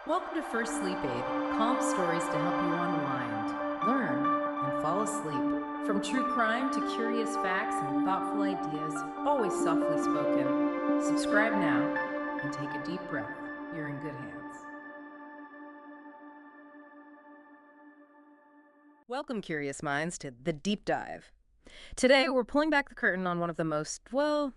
Welcome to First Sleep Aid, calm stories to help you unwind, learn, and fall asleep. From true crime to curious facts and thoughtful ideas, always softly spoken. Subscribe now and take a deep breath. You're in good hands. Welcome, curious minds, to The Deep Dive. Today, we're pulling back the curtain on one of the most, well,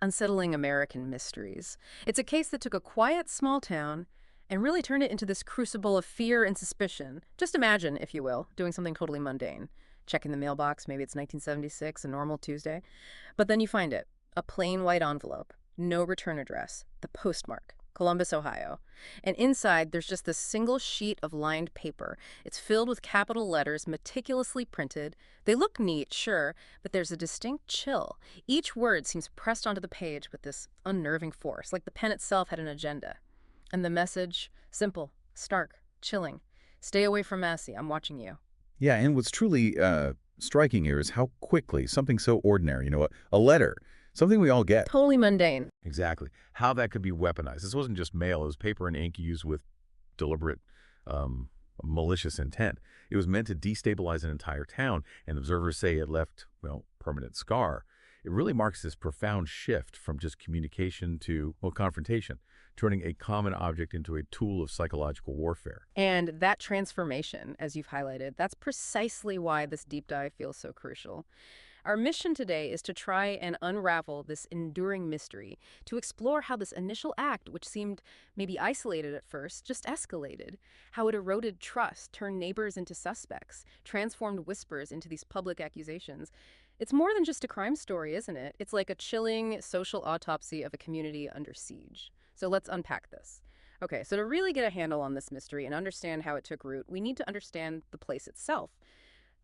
unsettling American mysteries. It's a case that took a quiet small town and really turned it into this crucible of fear and suspicion. Just imagine, if you will, doing something totally mundane. Checking the mailbox, maybe it's 1976, a normal Tuesday. But then you find it, a plain white envelope, no return address, the postmark, Columbus, Ohio. And inside, there's just this single sheet of lined paper. It's filled with capital letters, meticulously printed. They look neat, sure, but there's a distinct chill. Each word seems pressed onto the page with this unnerving force, like the pen itself had an agenda. And the message, simple, stark, chilling. Stay away from Massey, I'm watching you. Yeah, and what's truly striking here is how quickly something so ordinary, a letter, something we all get. Totally mundane. Exactly. How that could be weaponized. This wasn't just mail. It was paper and ink used with deliberate, malicious intent. It was meant to destabilize an entire town, and observers say it left, well, permanent scar. It really marks this profound shift from just communication to, well, confrontation, turning a common object into a tool of psychological warfare. And that transformation, as you've highlighted, that's precisely why this deep dive feels so crucial. Our mission today is to try and unravel this enduring mystery, to explore how this initial act, which seemed maybe isolated at first, just escalated, how it eroded trust, turned neighbors into suspects, transformed whispers into these public accusations. It's more than just a crime story, isn't it? It's like a chilling social autopsy of a community under siege. So let's unpack this. Okay, so to really get a handle on this mystery and understand how it took root, we need to understand the place itself.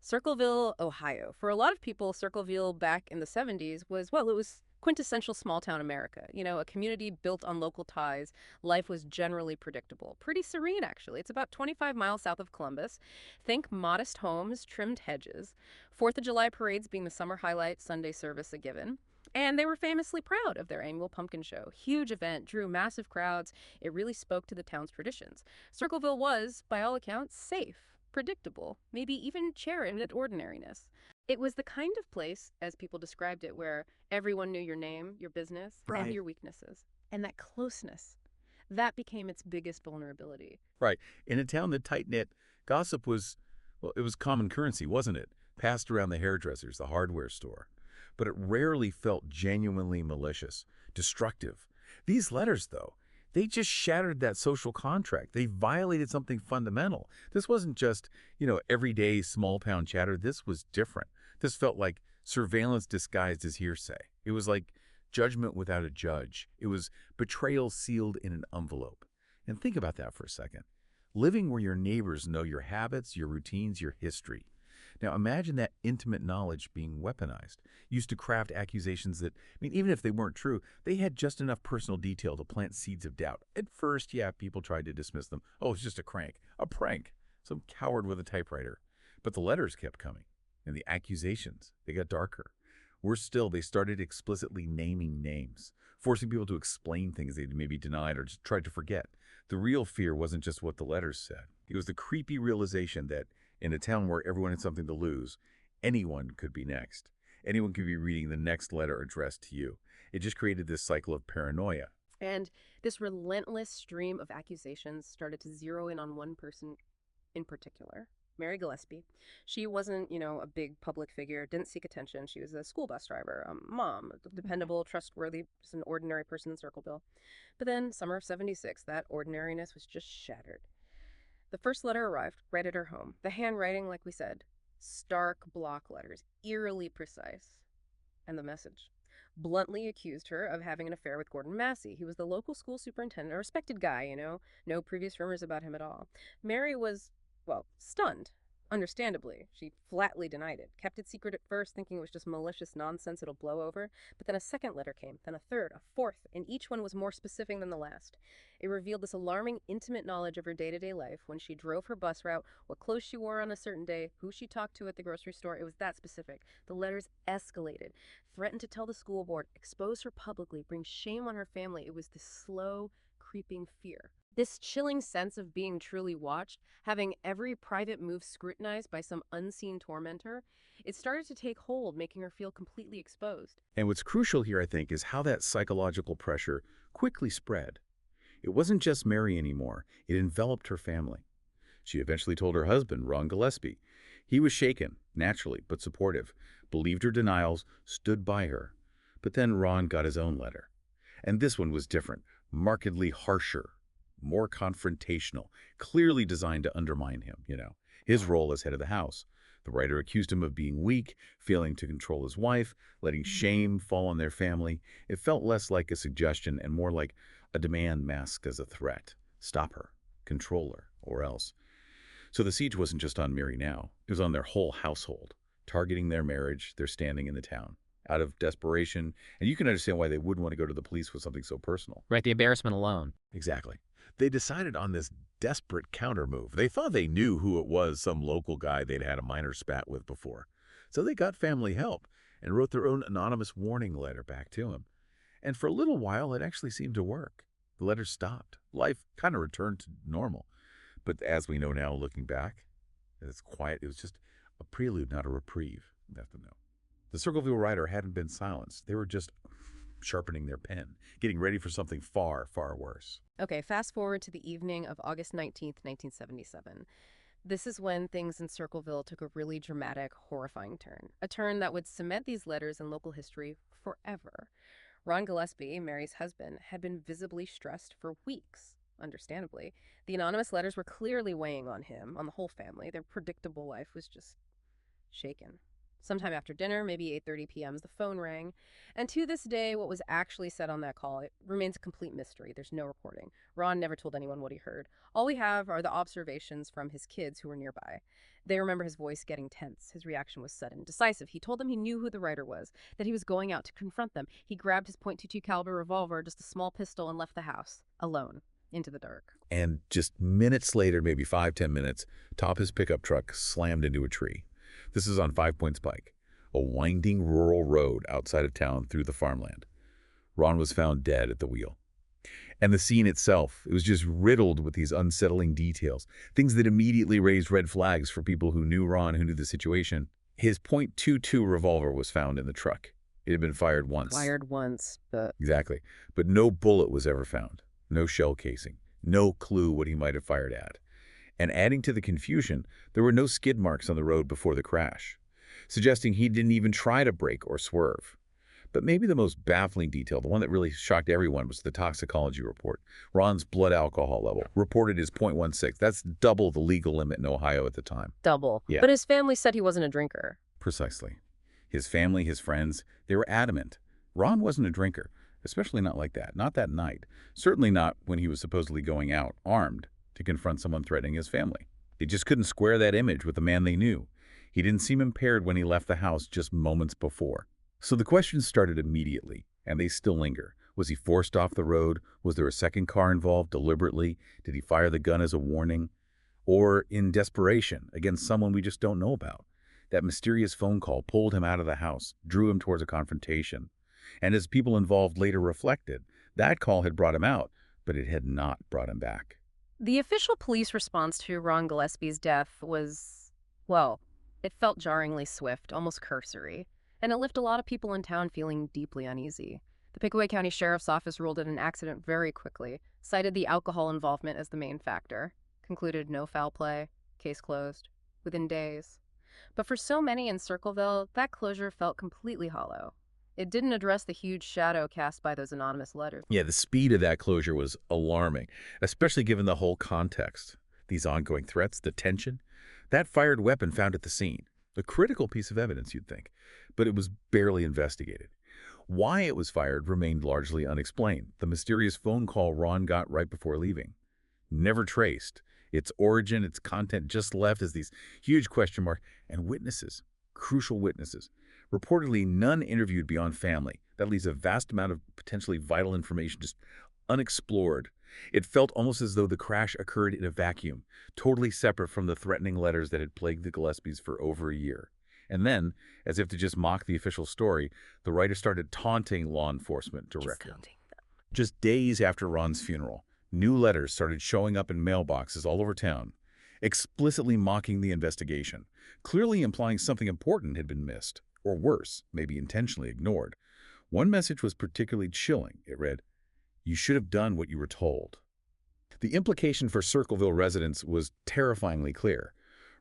Circleville, Ohio. For a lot of people, Circleville back in the 70s was, well, it was quintessential small town America. You know, a community built on local ties. Life was generally predictable. Pretty serene, actually. It's about 25 miles south of Columbus. Think modest homes, trimmed hedges. 4th of July parades being the summer highlight, Sunday service a given. And they were famously proud of their annual pumpkin show. Huge event, drew massive crowds. It really spoke to the town's traditions. Circleville was, by all accounts, safe, predictable, maybe even cherished ordinariness. It was the kind of place, as people described it, where everyone knew your name, your business, and Right. your weaknesses. And that closeness, that became its biggest vulnerability. Right. In a town that tight-knit, gossip was, well, it was common currency, wasn't it? Passed around the hairdressers, the hardware store. But it rarely felt genuinely malicious, destructive. These letters, though, they just shattered that social contract. They violated something fundamental. This wasn't just, everyday small-town chatter. This was different. This felt like surveillance disguised as hearsay. It was like judgment without a judge. It was betrayal sealed in an envelope. And think about that for a second. Living where your neighbors know your habits, your routines, your history. Now imagine that intimate knowledge being weaponized, used to craft accusations that, even if they weren't true, they had just enough personal detail to plant seeds of doubt. At first, yeah, people tried to dismiss them. Oh, it's just a crank, a prank, some coward with a typewriter. But the letters kept coming, and the accusations, they got darker. Worse still, they started explicitly naming names, forcing people to explain things they'd maybe denied or just tried to forget. The real fear wasn't just what the letters said. It was the creepy realization that in a town where everyone had something to lose, anyone could be next. Anyone could be reading the next letter addressed to you. It just created this cycle of paranoia. And this relentless stream of accusations started to zero in on one person in particular, Mary Gillespie. She wasn't, a big public figure, didn't seek attention. She was a school bus driver, a mom, dependable, trustworthy, just an ordinary person in Circleville. But then, summer of 76, that ordinariness was just shattered. The first letter arrived right at her home. The handwriting, like we said, stark block letters, eerily precise. And the message bluntly accused her of having an affair with Gordon Massey. He was the local school superintendent, a respected guy, no previous rumors about him at all. Mary was, well, stunned. Understandably, she flatly denied it, kept it secret at first, thinking it was just malicious nonsense it'll blow over. But then a second letter came, then a third, a fourth, and each one was more specific than the last. It revealed this alarming, intimate knowledge of her day-to-day life, when she drove her bus route, what clothes she wore on a certain day, who she talked to at the grocery store. It was that specific. The letters escalated, threatened to tell the school board, expose her publicly, bring shame on her family. It was this slow, creeping fear. This chilling sense of being truly watched, having every private move scrutinized by some unseen tormentor, it started to take hold, making her feel completely exposed. And what's crucial here, I think, is how that psychological pressure quickly spread. It wasn't just Mary anymore. It enveloped her family. She eventually told her husband, Ron Gillespie. He was shaken, naturally, but supportive, believed her denials, stood by her. But then Ron got his own letter. And this one was different, markedly harsher, more confrontational, clearly designed to undermine him, his role as head of the house. The writer accused him of being weak, failing to control his wife, letting shame fall on their family. It felt less like a suggestion and more like a demand masked as a threat. Stop her, control her, or else. So the siege wasn't just on Mary now. It was on their whole household, targeting their marriage, their standing in the town. Out of desperation, and you can understand why they wouldn't want to go to the police with something so personal. Right, the embarrassment alone. Exactly. They decided on this desperate counter-move. They thought they knew who it was, some local guy they'd had a minor spat with before. So they got family help and wrote their own anonymous warning letter back to him. And for a little while, it actually seemed to work. The letter stopped. Life kind of returned to normal. But as we know now, looking back, it's quiet. It was just a prelude, not a reprieve. You have to know. The Circleville writer hadn't been silenced. They were just sharpening their pen, getting ready for something far, far worse. Okay, fast forward to the evening of August 19th, 1977. This is when things in Circleville took a really dramatic, horrifying turn. A turn that would cement these letters in local history forever. Ron Gillespie, Mary's husband, had been visibly stressed for weeks, understandably. The anonymous letters were clearly weighing on him, on the whole family. Their predictable life was just shaken. Sometime after dinner, maybe 8:30 p.m., the phone rang. And to this day, what was actually said on that call, it remains a complete mystery. There's no recording. Ron never told anyone what he heard. All we have are the observations from his kids who were nearby. They remember his voice getting tense. His reaction was sudden, decisive. He told them he knew who the writer was, that he was going out to confront them. He grabbed his .22 caliber revolver, just a small pistol, and left the house, alone, into the dark. And just minutes later, maybe 5, 10 minutes, top his pickup truck slammed into a tree. This is on 5 Points Pike, a winding rural road outside of town through the farmland. Ron was found dead at the wheel. And the scene itself, it was just riddled with these unsettling details, things that immediately raised red flags for people who knew Ron, who knew the situation. His .22 revolver was found in the truck. It had been fired once. Fired once, but... Exactly. But no bullet was ever found. No shell casing. No clue what he might have fired at. And adding to the confusion, there were no skid marks on the road before the crash, suggesting he didn't even try to brake or swerve. But maybe the most baffling detail, the one that really shocked everyone, was the toxicology report. Ron's blood alcohol level reported as .16. That's double the legal limit in Ohio at the time. Double. Yeah. But his family said he wasn't a drinker. Precisely. His family, his friends, they were adamant. Ron wasn't a drinker, especially not like that. Not that night. Certainly not when he was supposedly going out armed to confront someone threatening his family. They just couldn't square that image with the man they knew. He didn't seem impaired when he left the house just moments before. So the questions started immediately, and they still linger. Was he forced off the road? Was there a second car involved deliberately? Did he fire the gun as a warning? Or in desperation against someone we just don't know about? That mysterious phone call pulled him out of the house, drew him towards a confrontation. And as people involved later reflected, that call had brought him out, but it had not brought him back. The official police response to Ron Gillespie's death was, well, it felt jarringly swift, almost cursory. And it left a lot of people in town feeling deeply uneasy. The Pickaway County Sheriff's Office ruled it an accident very quickly, cited the alcohol involvement as the main factor, concluded no foul play, case closed, within days. But for so many in Circleville, that closure felt completely hollow. It didn't address the huge shadow cast by those anonymous letters. Yeah, the speed of that closure was alarming, especially given the whole context. These ongoing threats, the tension, that fired weapon found at the scene. A critical piece of evidence, you'd think, but it was barely investigated. Why it was fired remained largely unexplained. The mysterious phone call Ron got right before leaving, never traced. Its origin, its content just left as these huge question marks. And witnesses, crucial witnesses. Reportedly, none interviewed beyond family. That leaves a vast amount of potentially vital information just unexplored. It felt almost as though the crash occurred in a vacuum, totally separate from the threatening letters that had plagued the Gillespies for over a year. And then, as if to just mock the official story, the writer started taunting law enforcement directly. Just days after Ron's funeral, New letters started showing up in mailboxes all over town, explicitly mocking the investigation, clearly implying something important had been missed, or worse, maybe intentionally ignored. One message was particularly chilling. It read, "You should have done what you were told." The implication for Circleville residents was terrifyingly clear.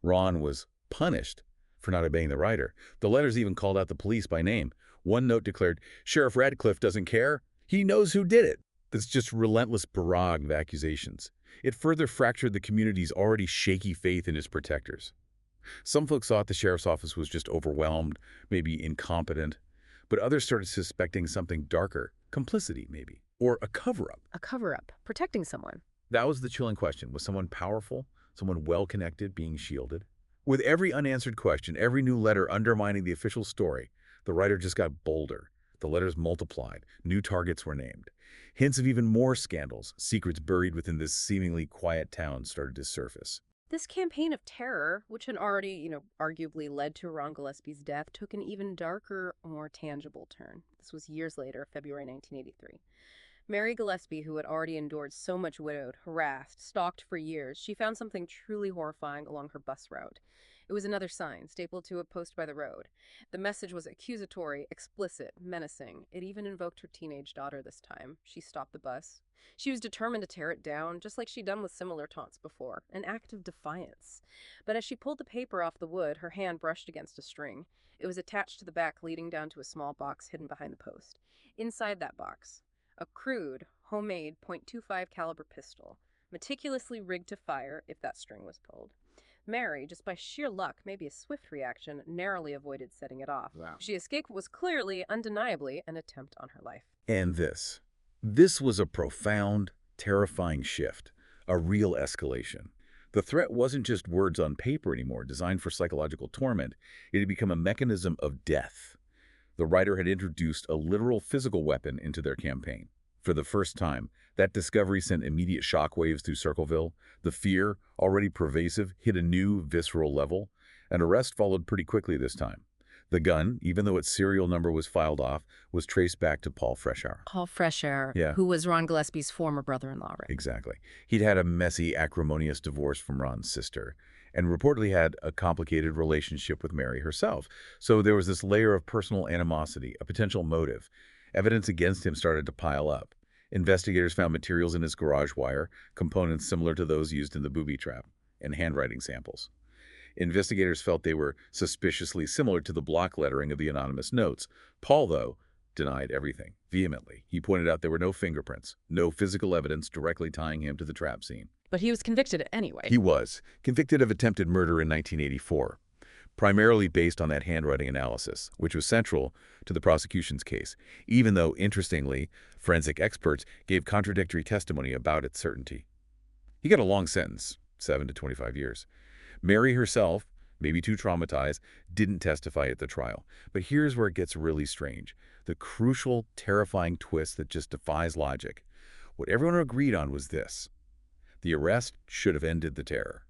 Ron was punished for not obeying the writer. The letters even called out the police by name. One note declared, "Sheriff Radcliffe doesn't care. He knows who did it." That's just relentless barrage of accusations. It further fractured the community's already shaky faith in its protectors. Some folks thought the sheriff's office was just overwhelmed, maybe incompetent, but others started suspecting something darker, complicity maybe, or a cover-up. A cover-up, protecting someone. That was the chilling question. Was someone powerful, someone well-connected, being shielded? With every unanswered question, every new letter undermining the official story, the writer just got bolder. The letters multiplied. New targets were named. Hints of even more scandals, secrets buried within this seemingly quiet town, started to surface. This campaign of terror, which had already, arguably led to Ron Gillespie's death, took an even darker, more tangible turn. This was years later, February 1983. Mary Gillespie, who had already endured so much widowed, harassed, stalked for years, she found something truly horrifying along her bus route. It was another sign, stapled to a post by the road. The message was accusatory, explicit, menacing. It even invoked her teenage daughter this time. She stopped the bus. She was determined to tear it down, just like she'd done with similar taunts before, an act of defiance. But as she pulled the paper off the wood, her hand brushed against a string. It was attached to the back, leading down to a small box hidden behind the post. Inside that box, a crude, homemade .25 caliber pistol, meticulously rigged to fire if that string was pulled. Mary, just by sheer luck, maybe a swift reaction, narrowly avoided setting it off. Wow. She escaped what was clearly, undeniably, an attempt on her life. And this was a profound, terrifying shift, a real escalation. The threat wasn't just words on paper anymore, designed for psychological torment. It had become a mechanism of death. The writer had introduced a literal physical weapon into their campaign. For the first time, that discovery sent immediate shockwaves through Circleville. The fear, already pervasive, hit a new, visceral level. An arrest followed pretty quickly this time. The gun, even though its serial number was filed off, was traced back to Paul Freshour. Paul Freshour, Yeah. who was Ron Gillespie's former brother-in-law, right? Exactly. He'd had a messy, acrimonious divorce from Ron's sister, and reportedly had a complicated relationship with Mary herself. So there was this layer of personal animosity, a potential motive. Evidence against him started to pile up. Investigators found materials in his garage wire, components similar to those used in the booby trap, and handwriting samples. Investigators felt they were suspiciously similar to the block lettering of the anonymous notes. Paul, though, denied everything, vehemently. He pointed out there were no fingerprints, no physical evidence directly tying him to the trap scene. But he was convicted anyway. He was convicted of attempted murder in 1984, primarily based on that handwriting analysis, which was central to the prosecution's case, even though, interestingly, forensic experts gave contradictory testimony about its certainty. He got a long sentence, 7 to 25 years. Mary herself, maybe too traumatized, didn't testify at the trial. But here's where it gets really strange. The crucial, terrifying twist that just defies logic. What everyone agreed on was this. The arrest should have ended the terror.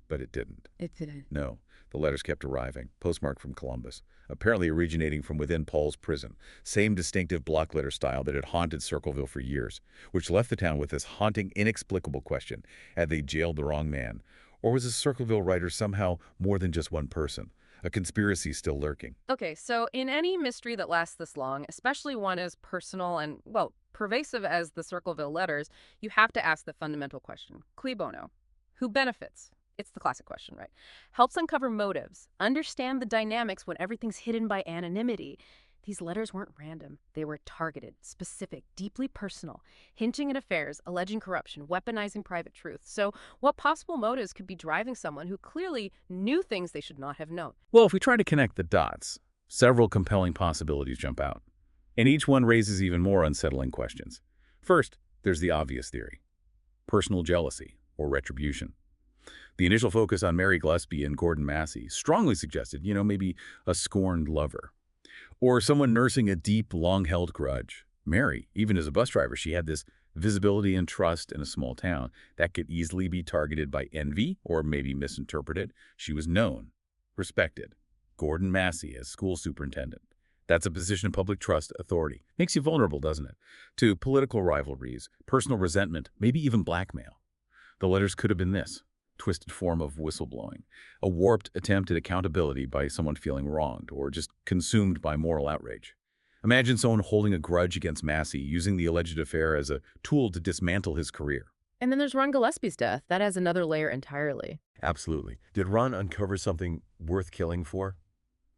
But it didn't. It didn't. No. The letters kept arriving, postmarked from Columbus, apparently originating from within Paul's prison. Same distinctive block letter style that had haunted Circleville for years, which left the town with this haunting, inexplicable question. Had they jailed the wrong man? Or was the Circleville writer somehow more than just one person? A conspiracy still lurking. Okay, so in any mystery that lasts this long, especially one as personal and, well, pervasive as the Circleville Letters, you have to ask the fundamental question. Cui bono? Who benefits? It's the classic question, right? Helps uncover motives, understand the dynamics when everything's hidden by anonymity. These letters weren't random. They were targeted, specific, deeply personal, hinting at affairs, alleging corruption, weaponizing private truth. So what possible motives could be driving someone who clearly knew things they should not have known? Well, if we try to connect the dots, several compelling possibilities jump out. And each one raises even more unsettling questions. First, there's the obvious theory. Personal jealousy or retribution. The initial focus on Mary Gillespie and Gordon Massey strongly suggested, maybe a scorned lover. Or someone nursing a deep, long-held grudge. Mary, even as a bus driver, she had this visibility and trust in a small town that could easily be targeted by envy or maybe misinterpreted. She was known, respected. Gordon Massey as school superintendent. That's a position of public trust authority. Makes you vulnerable, doesn't it? To political rivalries, personal resentment, maybe even blackmail. The letters could have been this twisted form of whistleblowing, a warped attempt at accountability by someone feeling wronged or just consumed by moral outrage. Imagine someone holding a grudge against Massey, using the alleged affair as a tool to dismantle his career. And then there's Ron Gillespie's death. That adds another layer entirely. Absolutely. Did Ron uncover something worth killing for?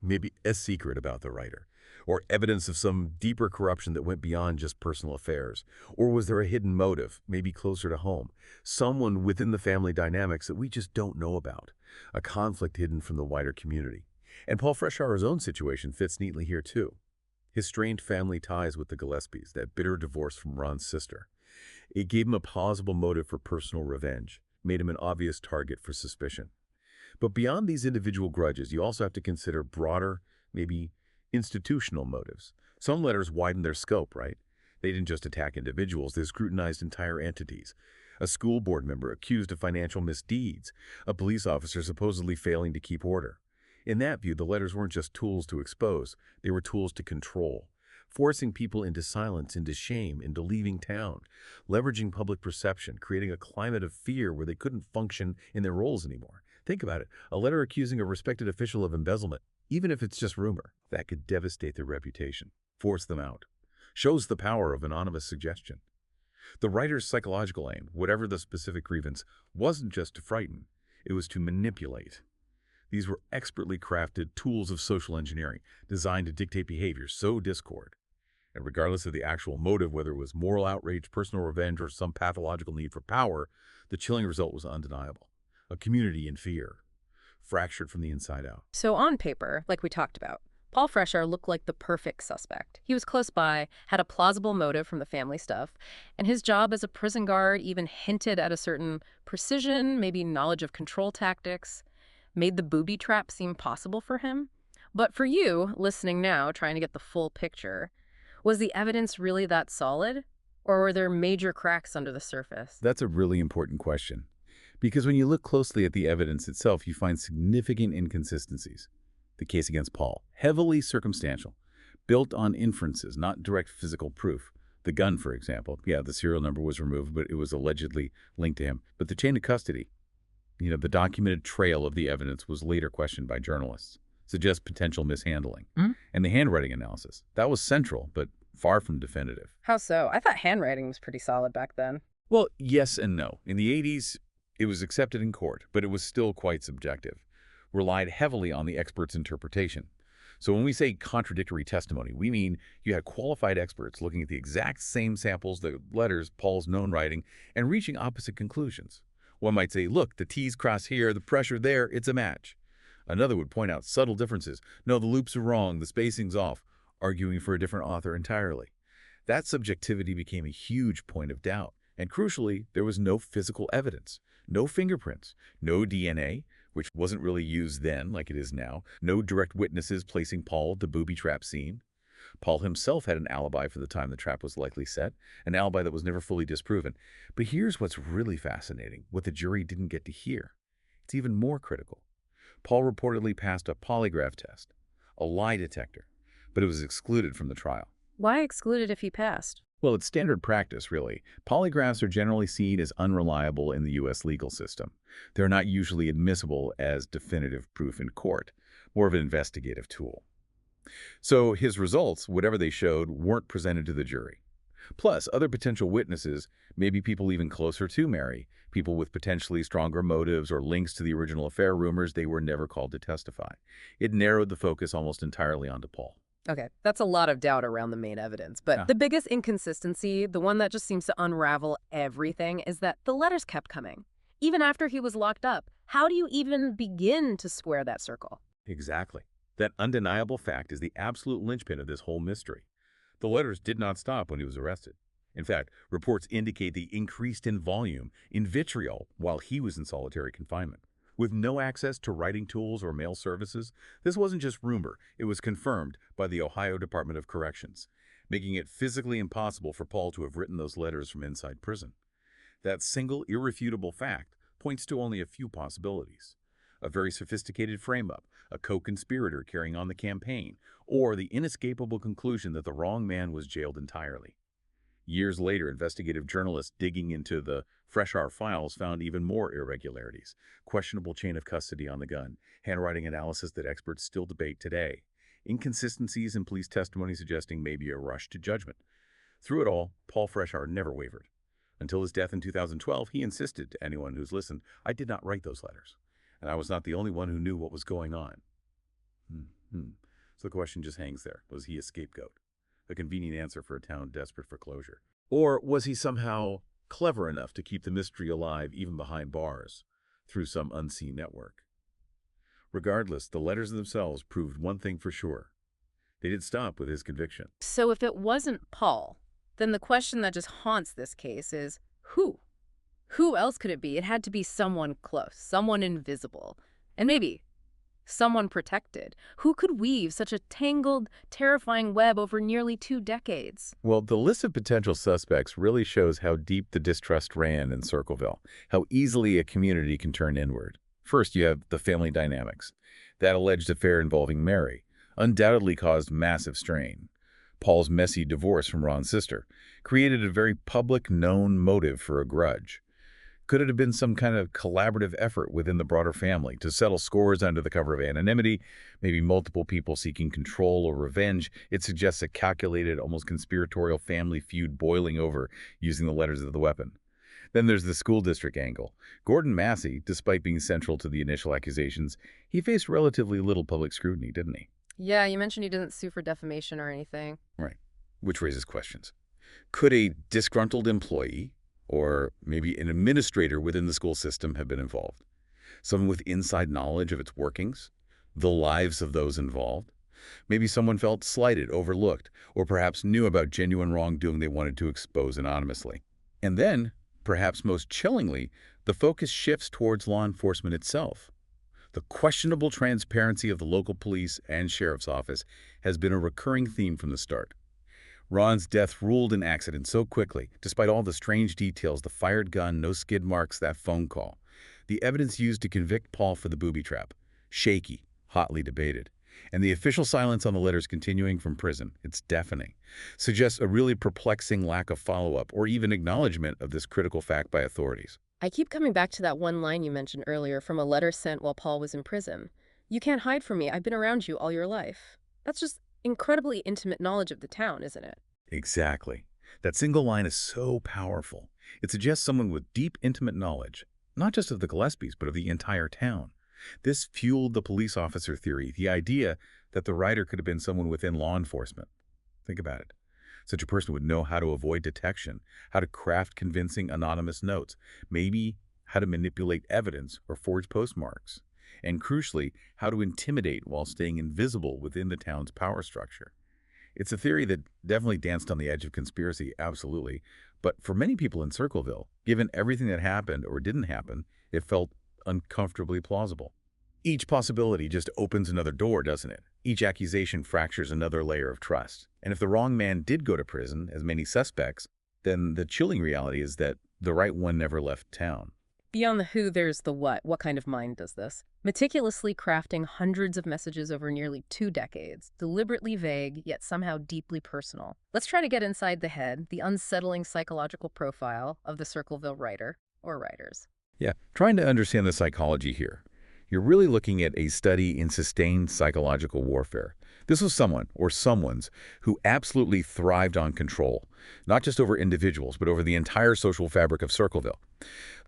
Maybe a secret about the writer, or evidence of some deeper corruption that went beyond just personal affairs? Or was there a hidden motive, maybe closer to home, someone within the family dynamics that we just don't know about, a conflict hidden from the wider community? And Paul Freshour's own situation fits neatly here too. His strained family ties with the Gillespies, that bitter divorce from Ron's sister. It gave him a plausible motive for personal revenge, made him an obvious target for suspicion. But beyond these individual grudges, you also have to consider broader, maybe institutional motives. Some letters widened their scope, right? They didn't just attack individuals, they scrutinized entire entities. A school board member accused of financial misdeeds, a police officer supposedly failing to keep order. In that view, the letters weren't just tools to expose, they were tools to control, forcing people into silence, into shame, into leaving town, leveraging public perception, creating a climate of fear where they couldn't function in their roles anymore. Think about it. A letter accusing a respected official of embezzlement, even if it's just rumor, that could devastate their reputation, force them out. Shows the power of anonymous suggestion. The writer's psychological aim, whatever the specific grievance, wasn't just to frighten, it was to manipulate. These were expertly crafted tools of social engineering, designed to dictate behavior, sow discord. And regardless of the actual motive, whether it was moral outrage, personal revenge, or some pathological need for power, the chilling result was undeniable. A community in fear, fractured from the inside out. So on paper, like we talked about, Paul Freshour looked like the perfect suspect. He was close by, had a plausible motive from the family stuff, and his job as a prison guard even hinted at a certain precision, maybe knowledge of control tactics, made the booby trap seem possible for him. But for you, listening now, trying to get the full picture, was the evidence really that solid? Or were there major cracks under the surface? That's a really important question. Because when you look closely at the evidence itself, you find significant inconsistencies. The case against Paul, heavily circumstantial, built on inferences, not direct physical proof. The gun, for example, yeah, the serial number was removed, but it was allegedly linked to him. But the chain of custody, the documented trail of the evidence was later questioned by journalists, suggests potential mishandling. And the handwriting analysis, that was central, but far from definitive. How so? I thought handwriting was pretty solid back then. Well, yes and no. In the 80s, it was accepted in court, but it was still quite subjective, relied heavily on the expert's interpretation. So when we say contradictory testimony, we mean you had qualified experts looking at the exact same samples, the letters, Paul's known writing, and reaching opposite conclusions. One might say, look, the T's cross here, the pressure there, it's a match. Another would point out subtle differences. No, the loops are wrong, the spacing's off, arguing for a different author entirely. That subjectivity became a huge point of doubt. And crucially, there was no physical evidence, no fingerprints, no DNA, which wasn't really used then like it is now, no direct witnesses placing Paul at the booby trap scene. Paul himself had an alibi for the time the trap was likely set, an alibi that was never fully disproven. But here's what's really fascinating, what the jury didn't get to hear. It's even more critical. Paul reportedly passed a polygraph test, a lie detector, but it was excluded from the trial. Why excluded if he passed? Well, it's standard practice, really. Polygraphs are generally seen as unreliable in the U.S. legal system. They're not usually admissible as definitive proof in court, more of an investigative tool. So his results, whatever they showed, weren't presented to the jury. Plus, other potential witnesses, maybe people even closer to Mary, people with potentially stronger motives or links to the original affair rumors, they were never called to testify. It narrowed the focus almost entirely onto Paul. Okay, that's a lot of doubt around the main evidence. But the biggest inconsistency, the one that just seems to unravel everything, is that the letters kept coming. Even after he was locked up, how do you even begin to square that circle? Exactly. That undeniable fact is the absolute linchpin of this whole mystery. The letters did not stop when he was arrested. In fact, reports indicate they increased in volume, in vitriol, while he was in solitary confinement. With no access to writing tools or mail services, this wasn't just rumor, it was confirmed by the Ohio Department of Corrections, making it physically impossible for Paul to have written those letters from inside prison. That single irrefutable fact points to only a few possibilities. a very sophisticated frame-up, a co-conspirator carrying on the campaign, or the inescapable conclusion that the wrong man was jailed entirely. Years later, investigative journalists digging into the Fresh R files found even more irregularities, questionable chain of custody on the gun, handwriting analysis that experts still debate today, inconsistencies in police testimony suggesting maybe a rush to judgment. Through it all, Paul Freshar never wavered. Until his death in 2012, he insisted to anyone who's listened, "I did not write those letters, and I was not the only one who knew what was going on." So the question just hangs there. Was he a scapegoat? A convenient answer for a town desperate for closure. Or was he somehow clever enough to keep the mystery alive even behind bars, through some unseen network? Regardless, the letters themselves proved one thing for sure. They didn't stop with his conviction. So if it wasn't Paul, then the question that just haunts this case is who? Who else could it be? It had to be someone close, someone invisible, and maybe someone protected. Who could weave such a tangled, terrifying web over nearly 2 decades? Well, the list of potential suspects really shows how deep the distrust ran in Circleville, how easily a community can turn inward. First, you have the family dynamics. That alleged affair involving Mary undoubtedly caused massive strain. Paul's messy divorce from Ron's sister created a very public, known motive for a grudge. Could it have been some kind of collaborative effort within the broader family to settle scores under the cover of anonymity, maybe multiple people seeking control or revenge? It suggests a calculated, almost conspiratorial family feud boiling over using the letters of the weapon. Then there's the school district angle. Gordon Massey, despite being central to the initial accusations, he faced relatively little public scrutiny, didn't he? Yeah, you mentioned he didn't sue for defamation or anything. Right, which raises questions. Could a disgruntled employee, or maybe an administrator within the school system, have been involved? Someone with inside knowledge of its workings, the lives of those involved? Maybe someone felt slighted, overlooked, or perhaps knew about genuine wrongdoing they wanted to expose anonymously. And then, perhaps most chillingly, the focus shifts towards law enforcement itself. The questionable transparency of the local police and sheriff's office has been a recurring theme from the start. Ron's death ruled an accident so quickly, despite all the strange details, the fired gun, no skid marks, that phone call. The evidence used to convict Paul for the booby trap, shaky, hotly debated. And the official silence on the letters continuing from prison, it's deafening, suggests a really perplexing lack of follow-up or even acknowledgement of this critical fact by authorities. I keep coming back to that one line you mentioned earlier from a letter sent while Paul was in prison. "You can't hide from me. I've been around you all your life." That's just incredibly intimate knowledge of the town, isn't it? Exactly. That single line is so powerful. It suggests someone with deep, intimate knowledge, not just of the Gillespies, but of the entire town. This fueled the police officer theory, the idea that the writer could have been someone within law enforcement. Think about it. Such a person would know how to avoid detection, how to craft convincing anonymous notes, maybe how to manipulate evidence or forge postmarks, and crucially, how to intimidate while staying invisible within the town's power structure. It's a theory that definitely danced on the edge of conspiracy, absolutely, but for many people in Circleville, given everything that happened or didn't happen, it felt uncomfortably plausible. Each possibility just opens another door, doesn't it? Each accusation fractures another layer of trust. And if the wrong man did go to prison, as many suspects, then the chilling reality is that the right one never left town. Beyond the who, there's the what. What kind of mind does this? Meticulously crafting hundreds of messages over nearly 2 decades, deliberately vague, yet somehow deeply personal. Let's try to get inside the head, the unsettling psychological profile of the Circleville writer, or writers. Yeah, trying to understand the psychology here. You're really looking at a study in sustained psychological warfare. This was someone, or someones, who absolutely thrived on control, not just over individuals, but over the entire social fabric of Circleville.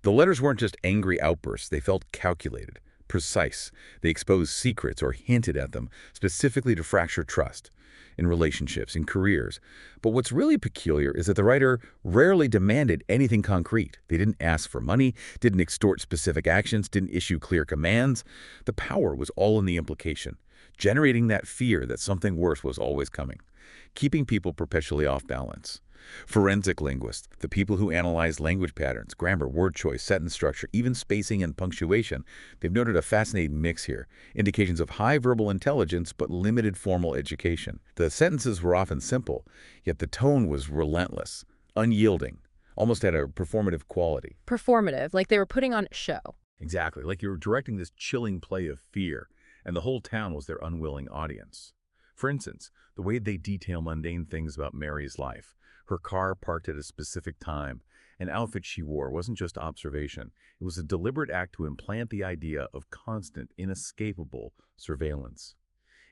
The letters weren't just angry outbursts. They felt calculated, precise. They exposed secrets or hinted at them, specifically to fracture trust in relationships, in careers. But what's really peculiar is that the writer rarely demanded anything concrete. They didn't ask for money, didn't extort specific actions, didn't issue clear commands. The power was all in the implication, generating that fear that something worse was always coming, keeping people perpetually off balance. Forensic linguists, the people who analyze language patterns, grammar, word choice, sentence structure, even spacing and punctuation, they've noted a fascinating mix here, indications of high verbal intelligence but limited formal education. The sentences were often simple, yet the tone was relentless, unyielding, almost had a performative quality. Performative, like they were putting on a show. Exactly, like you were directing this chilling play of fear, and the whole town was their unwilling audience. For instance, the way they detail mundane things about Mary's life, her car parked at a specific time, an outfit she wore wasn't just observation. It was a deliberate act to implant the idea of constant, inescapable surveillance.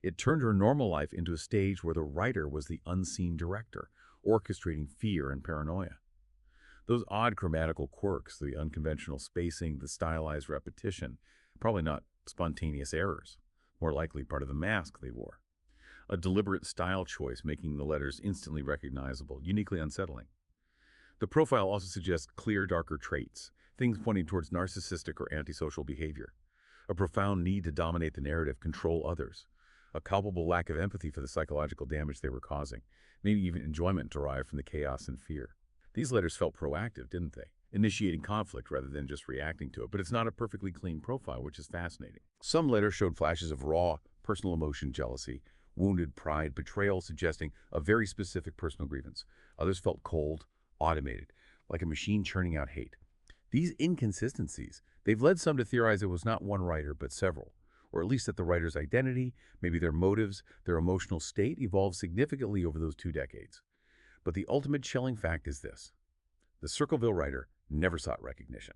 It turned her normal life into a stage where the writer was the unseen director, orchestrating fear and paranoia. Those odd grammatical quirks, the unconventional spacing, the stylized repetition, probably not spontaneous errors, more likely part of the mask they wore. A deliberate style choice making the letters instantly recognizable, uniquely unsettling. The profile also suggests clear, darker traits, things pointing towards narcissistic or antisocial behavior. A profound need to dominate the narrative, control others. A culpable lack of empathy for the psychological damage they were causing, maybe even enjoyment derived from the chaos and fear. These letters felt proactive, didn't they? Initiating conflict rather than just reacting to it. But it's not a perfectly clean profile, which is fascinating. Some letters showed flashes of raw, personal emotion, jealousy, wounded pride, betrayal, suggesting a very specific personal grievance. Others felt cold, automated, like a machine churning out hate. These inconsistencies, they've led some to theorize it was not one writer, but several. Or at least that the writer's identity, maybe their motives, their emotional state evolved significantly over those 2 decades. But the ultimate chilling fact is this. The Circleville writer never sought recognition,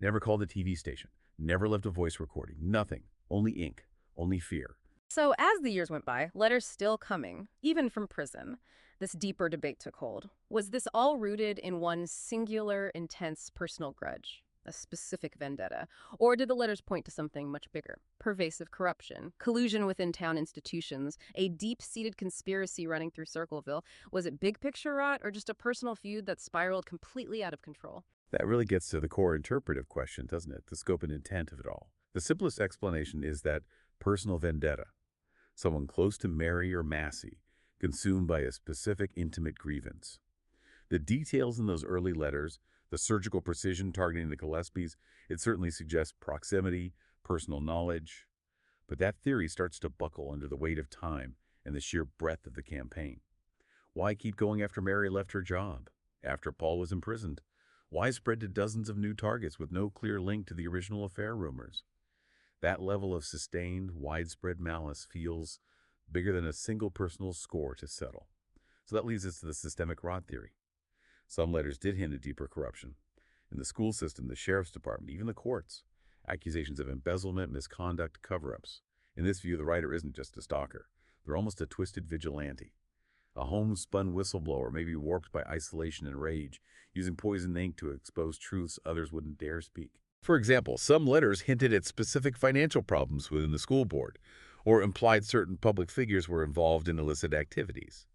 never called a TV station, never left a voice recording, nothing, only ink, only fear. So as the years went by, letters still coming, even from prison. This deeper debate took hold. Was this all rooted in one singular, intense personal grudge, a specific vendetta? Or did the letters point to something much bigger? Pervasive corruption, collusion within town institutions, a deep-seated conspiracy running through Circleville. Was it big picture rot or just a personal feud that spiraled completely out of control? That really gets to the core interpretive question, doesn't it? The scope and intent of it all. The simplest explanation is that personal vendetta, someone close to Mary or Massey, consumed by a specific intimate grievance. The details in those early letters, the surgical precision targeting the Gillespies, it certainly suggests proximity, personal knowledge. But that theory starts to buckle under the weight of time and the sheer breadth of the campaign. Why keep going after Mary left her job, after Paul was imprisoned? Why spread to dozens of new targets with no clear link to the original affair rumors? That level of sustained, widespread malice feels bigger than a single personal score to settle. So that leads us to the systemic rot theory. Some letters did hint at deeper corruption. In the school system, the sheriff's department, even the courts, accusations of embezzlement, misconduct, cover-ups. In this view, the writer isn't just a stalker. They're almost a twisted vigilante. A homespun whistleblower, maybe warped by isolation and rage, using poison ink to expose truths others wouldn't dare speak. For example, some letters hinted at specific financial problems within the school board, or implied certain public figures were involved in illicit activities.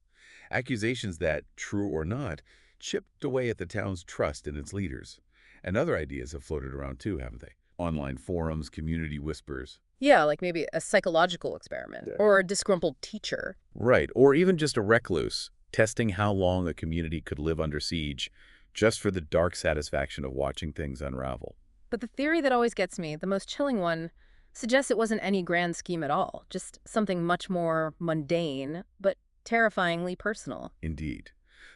Accusations that, true or not, chipped away at the town's trust in its leaders. And other ideas have floated around too, haven't they? Online forums, community whispers. Yeah, like maybe a psychological experiment or a disgruntled teacher. Right, or even just a recluse, testing how long a community could live under siege just for the dark satisfaction of watching things unravel. But the theory that always gets me, the most chilling one, suggests it wasn't any grand scheme at all, just something much more mundane, but terrifyingly personal. Indeed.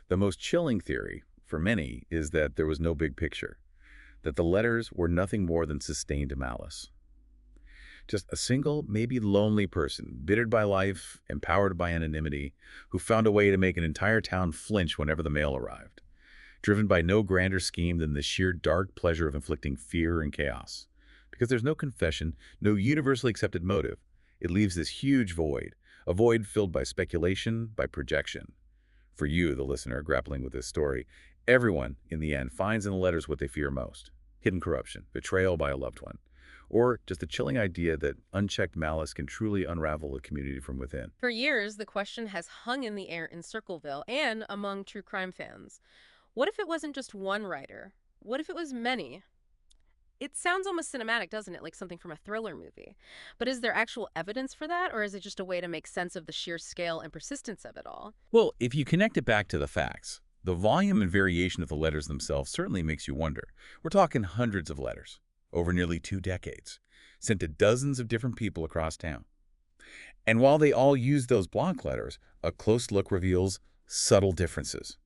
The most chilling theory, for many, is that there was no big picture, that the letters were nothing more than sustained malice. Just a single, maybe lonely person, bittered by life, empowered by anonymity, who found a way to make an entire town flinch whenever the mail arrived, driven by no grander scheme than the sheer dark pleasure of inflicting fear and chaos. Because there's no confession, no universally accepted motive, it leaves this huge void, a void filled by speculation, by projection. For you, the listener, grappling with this story, everyone, in the end, finds in the letters what they fear most: hidden corruption, betrayal by a loved one, or just the chilling idea that unchecked malice can truly unravel a community from within. For years, the question has hung in the air in Circleville and among true crime fans. What if it wasn't just one writer? What if it was many? It sounds almost cinematic, doesn't it? Like something from a thriller movie. But is there actual evidence for that, or is it just a way to make sense of the sheer scale and persistence of it all? Well, if you connect it back to the facts, the volume and variation of the letters themselves certainly makes you wonder. We're talking hundreds of letters, over nearly 2 decades, sent to dozens of different people across town. And while they all use those block letters, a close look reveals subtle differences.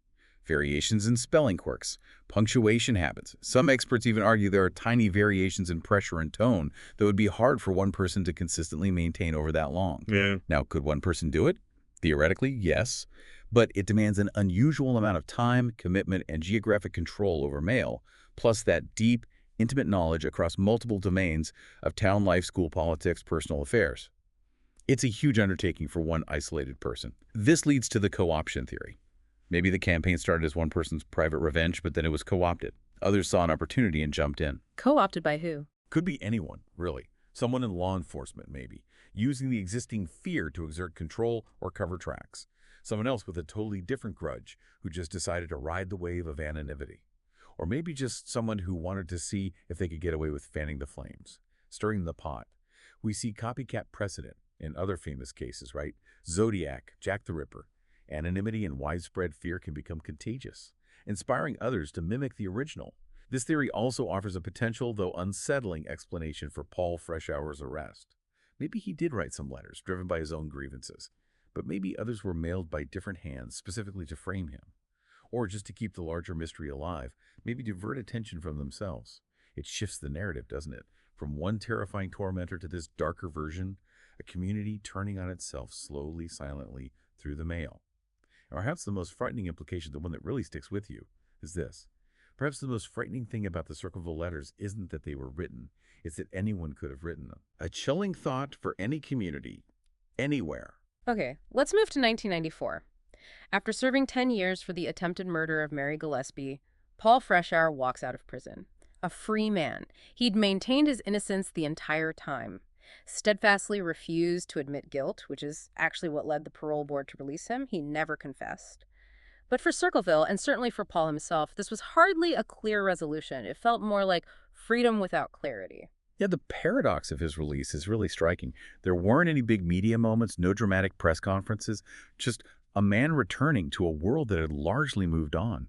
variations in spelling quirks, punctuation habits. Some experts even argue there are tiny variations in pressure and tone that would be hard for one person to consistently maintain over that long. Yeah. Now, could one person do it? Theoretically, yes, but it demands an unusual amount of time, commitment, and geographic control over mail, plus that deep, intimate knowledge across multiple domains of town life, school politics, personal affairs. It's a huge undertaking for one isolated person. This leads to the co-option theory. Maybe the campaign started as one person's private revenge, but then it was co-opted. Others saw an opportunity and jumped in. Co-opted by who? Could be anyone, really. Someone in law enforcement, maybe, using the existing fear to exert control or cover tracks. Someone else with a totally different grudge who just decided to ride the wave of anonymity. Or maybe just someone who wanted to see if they could get away with fanning the flames, stirring the pot. We see copycat precedent in other famous cases, right? Zodiac, Jack the Ripper. Anonymity and widespread fear can become contagious, inspiring others to mimic the original. This theory also offers a potential, though unsettling, explanation for Paul Freshour's arrest. Maybe he did write some letters, driven by his own grievances, but maybe others were mailed by different hands, specifically to frame him. Or just to keep the larger mystery alive, maybe divert attention from themselves. It shifts the narrative, doesn't it? From one terrifying tormentor to this darker version, a community turning on itself slowly, silently, through the mail. And perhaps the most frightening implication, the one that really sticks with you, is this. Perhaps the most frightening thing about the Circleville Letters isn't that they were written, it's that anyone could have written them. A chilling thought for any community, anywhere. Okay, let's move to 1994. After serving 10 years for the attempted murder of Mary Gillespie, Paul Freshour walks out of prison. A free man. He'd maintained his innocence the entire time. Steadfastly refused to admit guilt, which is actually what led the parole board to release him. He never confessed. But for Circleville, and certainly for Paul himself, this was hardly a clear resolution. It felt more like freedom without clarity. Yeah, the paradox of his release is really striking. There weren't any big media moments, no dramatic press conferences, just a man returning to a world that had largely moved on,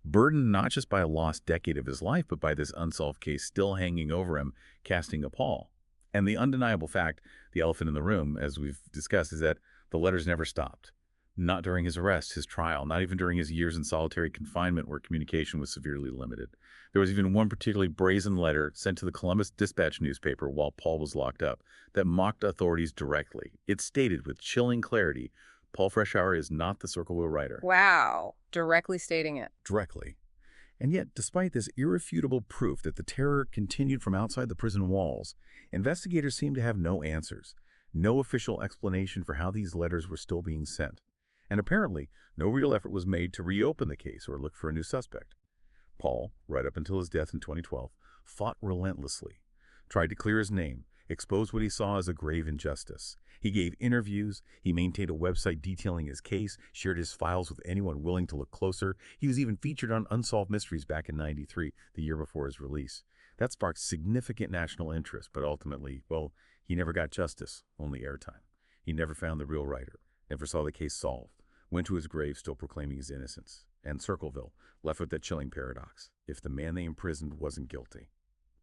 burdened not just by a lost decade of his life, but by this unsolved case still hanging over him, casting a pall. And the undeniable fact, the elephant in the room, as we've discussed, is that the letters never stopped. Not during his arrest, his trial, not even during his years in solitary confinement where communication was severely limited. There was even one particularly brazen letter sent to the Columbus Dispatch newspaper while Paul was locked up that mocked authorities directly. It stated with chilling clarity, Paul Freshour is not the Circleville writer. Wow. Directly stating it. Directly. And yet, despite this irrefutable proof that the terror continued from outside the prison walls, investigators seem to have no answers, no official explanation for how these letters were still being sent. And apparently, no real effort was made to reopen the case or look for a new suspect. Paul, right up until his death in 2012, fought relentlessly, tried to clear his name, exposed what he saw as a grave injustice. He gave interviews, he maintained a website detailing his case, shared his files with anyone willing to look closer. He was even featured on Unsolved Mysteries back in '93, the year before his release. That sparked significant national interest, but ultimately, well, he never got justice, only airtime. He never found the real writer, never saw the case solved, went to his grave still proclaiming his innocence. And Circleville, left with that chilling paradox. If the man they imprisoned wasn't guilty,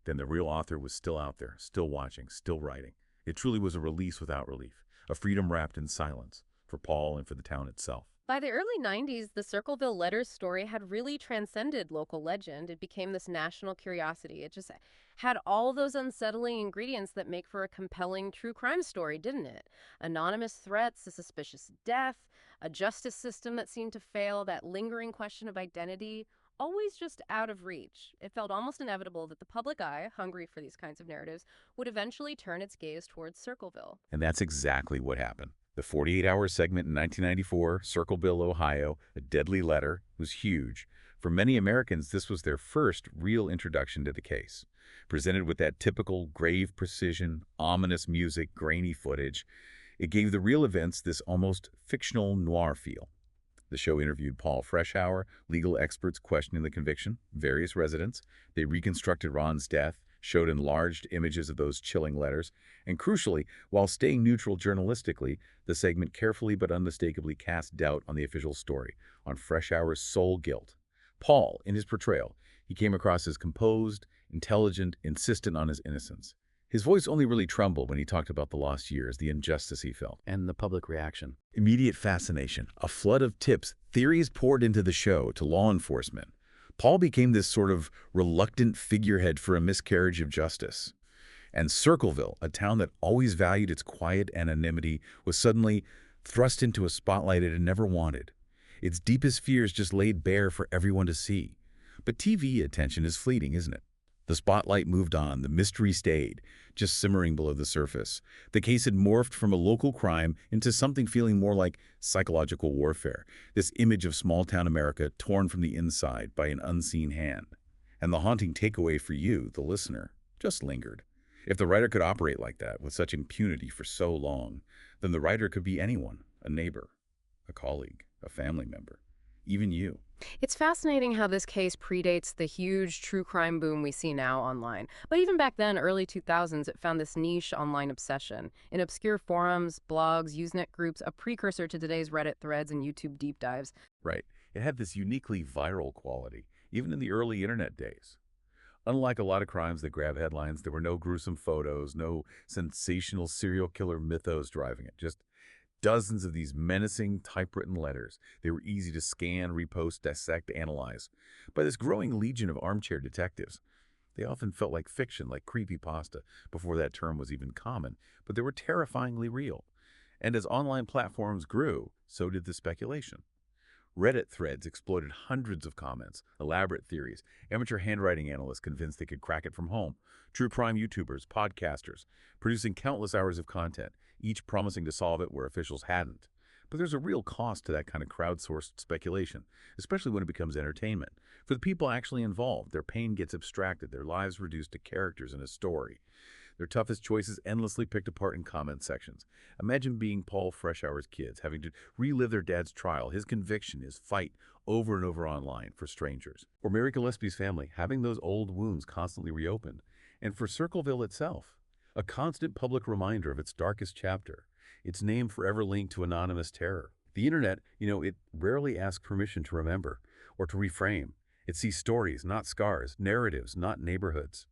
then the real author was still out there, still watching, still writing. It truly was a release without relief, a freedom wrapped in silence, for Paul and for the town itself. By the early 90s, the Circleville Letters story had really transcended local legend. It became this national curiosity. It just had all those unsettling ingredients that make for a compelling true crime story, didn't it? Anonymous threats, a suspicious death, a justice system that seemed to fail, that lingering question of identity, always just out of reach. It felt almost inevitable that the public eye, hungry for these kinds of narratives, would eventually turn its gaze towards Circleville. And that's exactly what happened. The 48-hour segment in 1994, Circleville, Ohio, A Deadly Letter, was huge. For many Americans, this was their first real introduction to the case. Presented with that typical grave precision, ominous music, grainy footage, it gave the real events this almost fictional noir feel. The show interviewed Paul Freshour, legal experts questioning the conviction, various residents. They reconstructed Ron's death, showed enlarged images of those chilling letters, and crucially, while staying neutral journalistically, the segment carefully but unmistakably cast doubt on the official story, on Freshour's sole guilt. Paul, in his portrayal, he came across as composed, intelligent, insistent on his innocence. His voice only really trembled when he talked about the lost years, the injustice he felt. And the public reaction. Immediate fascination, a flood of tips, theories poured into the show to law enforcement. Paul became this sort of reluctant figurehead for a miscarriage of justice. And Circleville, a town that always valued its quiet anonymity, was suddenly thrust into a spotlight it had never wanted. Its deepest fears just laid bare for everyone to see. But TV attention is fleeting, isn't it? The spotlight moved on, the mystery stayed, just simmering below the surface. The case had morphed from a local crime into something feeling more like psychological warfare, this image of small-town America torn from the inside by an unseen hand. And the haunting takeaway for you, the listener, just lingered. If the writer could operate like that, with such impunity for so long, then the writer could be anyone, a neighbor, a colleague, a family member, even you. It's fascinating how this case predates the huge true crime boom we see now online. But even back then, early 2000s, it found this niche online obsession. In obscure forums, blogs, Usenet groups, a precursor to today's Reddit threads and YouTube deep dives. Right. It had this uniquely viral quality, even in the early internet days. Unlike a lot of crimes that grab headlines, there were no gruesome photos, no sensational serial killer mythos driving it, just dozens of these menacing typewritten letters. They were easy to scan, repost, dissect, analyze. By this growing legion of armchair detectives, they often felt like fiction, like creepypasta, before that term was even common, but they were terrifyingly real. And as online platforms grew, so did the speculation. Reddit threads exploited hundreds of comments, elaborate theories, amateur handwriting analysts convinced they could crack it from home, true crime YouTubers, podcasters, producing countless hours of content, each promising to solve it where officials hadn't. But there's a real cost to that kind of crowdsourced speculation, especially when it becomes entertainment. For the people actually involved, their pain gets abstracted, their lives reduced to characters in a story. Their toughest choices endlessly picked apart in comment sections. Imagine being Paul Freshour's kids, having to relive their dad's trial, his conviction, his fight, over and over online for strangers. Or Mary Gillespie's family, having those old wounds constantly reopened. And for Circleville itself, a constant public reminder of its darkest chapter, its name forever linked to anonymous terror. The internet, it rarely asks permission to remember or to reframe. It sees stories, not scars, narratives, not neighborhoods.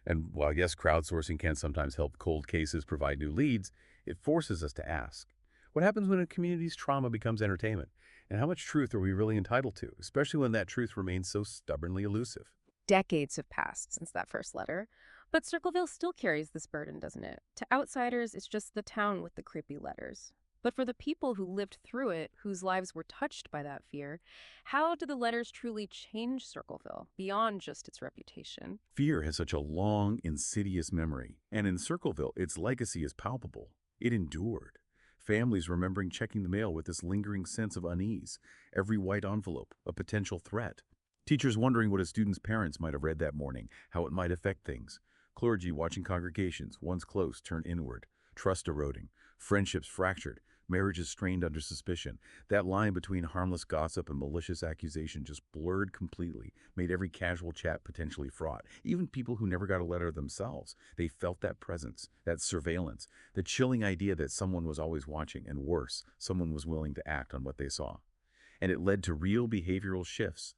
And while, yes, crowdsourcing can sometimes help cold cases provide new leads, it forces us to ask, what happens when a community's trauma becomes entertainment? And how much truth are we really entitled to, especially when that truth remains so stubbornly elusive? Decades have passed since that first letter. But Circleville still carries this burden, doesn't it? To outsiders, it's just the town with the creepy letters. But for the people who lived through it, whose lives were touched by that fear, how do the letters truly change Circleville, beyond just its reputation? Fear has such a long, insidious memory, and in Circleville, its legacy is palpable. It endured. Families remembering checking the mail with this lingering sense of unease, every white envelope, a potential threat. Teachers wondering what a student's parents might have read that morning, how it might affect things. Clergy watching congregations, once close, turn inward, trust eroding, friendships fractured, marriages strained under suspicion. That line between harmless gossip and malicious accusation just blurred completely, made every casual chat potentially fraught. Even people who never got a letter themselves, they felt that presence, that surveillance, the chilling idea that someone was always watching, and worse, someone was willing to act on what they saw. And it led to real behavioral shifts.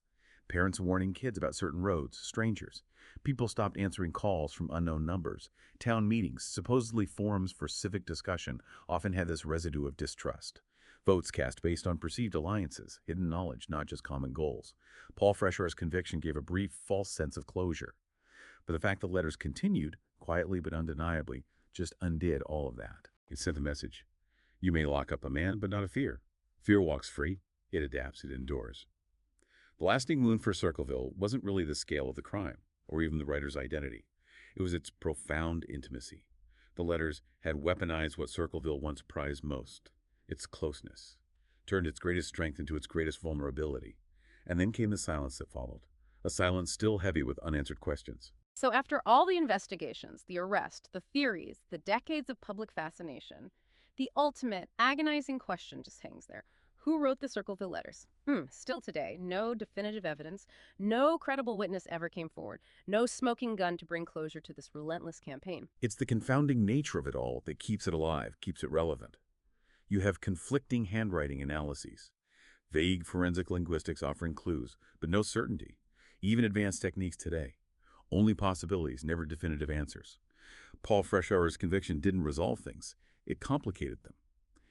Parents warning kids about certain roads, strangers. People stopped answering calls from unknown numbers. Town meetings, supposedly forums for civic discussion, often had this residue of distrust. Votes cast based on perceived alliances, hidden knowledge, not just common goals. Paul Freshour's conviction gave a brief, false sense of closure. But the fact the letters continued, quietly but undeniably, just undid all of that. It sent the message. You may lock up a man, but not a fear. Fear walks free. It adapts. It endures. The lasting wound for Circleville wasn't really the scale of the crime, or even the writer's identity. It was its profound intimacy. The letters had weaponized what Circleville once prized most, its closeness, turned its greatest strength into its greatest vulnerability. And then came the silence that followed, a silence still heavy with unanswered questions. So after all the investigations, the arrest, the theories, the decades of public fascination, the ultimate agonizing question just hangs there. Who wrote the Circleville letters? Still today, no definitive evidence, no credible witness ever came forward, no smoking gun to bring closure to this relentless campaign. It's the confounding nature of it all that keeps it alive, keeps it relevant. You have conflicting handwriting analyses, vague forensic linguistics offering clues, but no certainty, even advanced techniques today. only possibilities, never definitive answers. Paul Freshour's conviction didn't resolve things. It complicated them.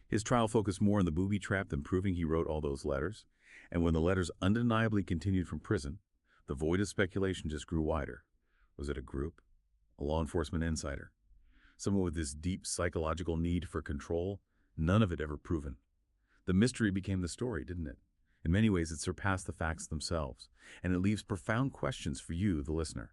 His trial focused more on the booby trap than proving he wrote all those letters. And when the letters undeniably continued from prison, the void of speculation just grew wider. Was it a group? A law enforcement insider? Someone with this deep psychological need for control? None of it ever proven. The mystery became the story, didn't it? In many ways, it surpassed the facts themselves, and it leaves profound questions for you, the listener.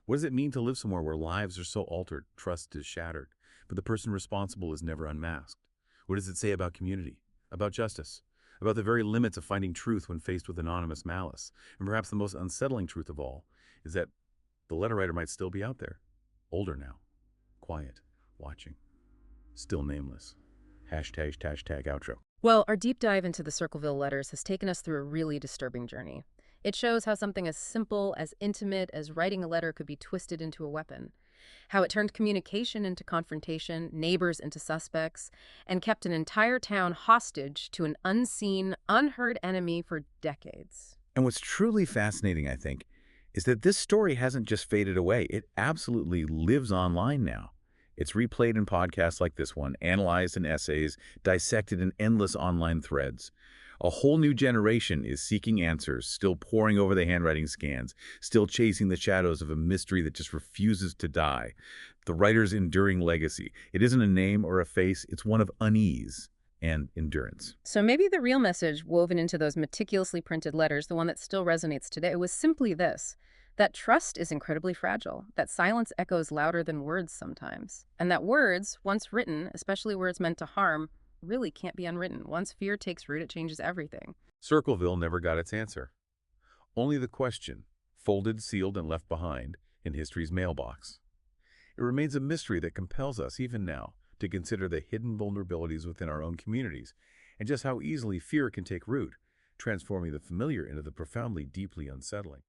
What does it mean to live somewhere where lives are so altered, trust is shattered, but the person responsible is never unmasked? What does it say about community, about justice, about the very limits of finding truth when faced with anonymous malice? And perhaps the most unsettling truth of all is that the letter writer might still be out there, older now, quiet, watching, still nameless. Hashtag outro. Well, our deep dive into the Circleville Letters has taken us through a really disturbing journey. It shows how something as simple, as intimate as writing a letter could be twisted into a weapon. How it turned communication into confrontation, neighbors into suspects, and kept an entire town hostage to an unseen, unheard enemy for decades. And what's truly fascinating, I think, is that this story hasn't just faded away. It absolutely lives online now. It's replayed in podcasts like this one, analyzed in essays, dissected in endless online threads. A whole new generation is seeking answers, still poring over the handwriting scans, still chasing the shadows of a mystery that just refuses to die. The writer's enduring legacy. It isn't a name or a face, it's one of unease and endurance. So maybe the real message woven into those meticulously printed letters, the one that still resonates today, was simply this: that trust is incredibly fragile, that silence echoes louder than words sometimes, and that words, once written, especially words meant to harm, really can't be unwritten. Once fear takes root, it changes everything. Circleville never got its answer. Only the question, folded, sealed, and left behind in history's mailbox. It remains a mystery that compels us, even now, to consider the hidden vulnerabilities within our own communities and just how easily fear can take root, transforming the familiar into the profoundly, deeply unsettling.